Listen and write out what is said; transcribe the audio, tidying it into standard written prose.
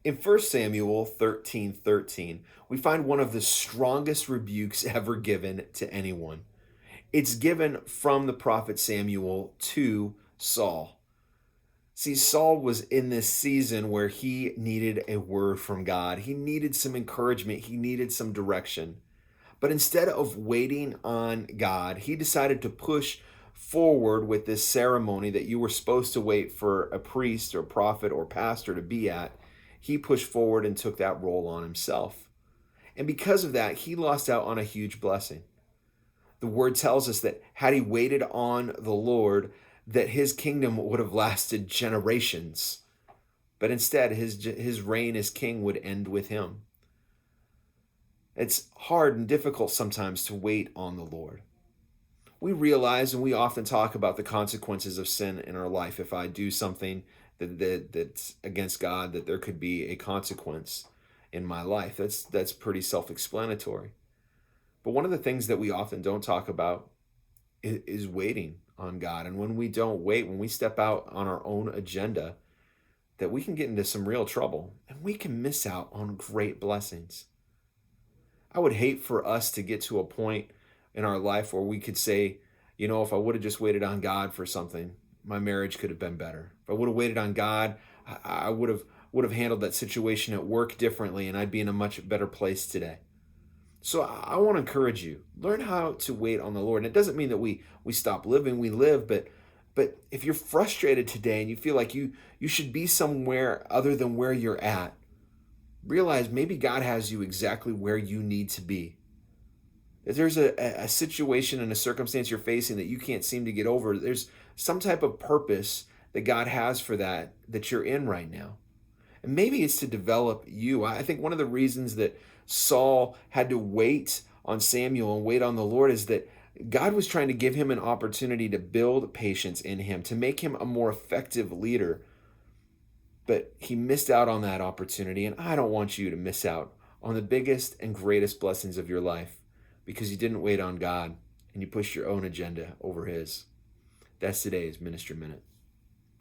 In 1 Samuel 13:13, we find one of the strongest rebukes ever given to anyone. It's given from the prophet Samuel to Saul. See, Saul was in this season where he needed a word from God. He needed some encouragement, he needed some direction. But instead of waiting on God, he decided to push forward with this ceremony that you were supposed to wait for a priest or prophet or pastor to be at. He pushed forward and took that role on himself. And because of that, he lost out on a huge blessing. The word tells us that had he waited on the Lord, that his kingdom would have lasted generations. But instead, his reign as king would end with him. It's hard and difficult sometimes to wait on the Lord. We realize and we often talk about the consequences of sin in our life. If I do something that's against God, that there could be a consequence in my life. That's pretty self-explanatory. But one of the things that we often don't talk about is waiting on God. And when we don't wait, when we step out on our own agenda, that we can get into some real trouble and we can miss out on great blessings. I would hate for us to get to a point in our life where we could say, you know, if I would have just waited on God for something, my marriage could have been better. If I would have waited on God, I would have handled that situation at work differently and I'd be in a much better place today. So I want to encourage you, learn how to wait on the Lord. And it doesn't mean that we stop living, we live, but if you're frustrated today and you feel like you should be somewhere other than where you're at, realize maybe God has you exactly where you need to be. If there's a situation and a circumstance you're facing that you can't seem to get over, there's some type of purpose that God has for that you're in right now. And maybe it's to develop you. I think one of the reasons that Saul had to wait on Samuel and wait on the Lord is that God was trying to give him an opportunity to build patience in him, to make him a more effective leader. But he missed out on that opportunity, and I don't want you to miss out on the biggest and greatest blessings of your life because you didn't wait on God and you pushed your own agenda over his. That's today's Ministry Minute.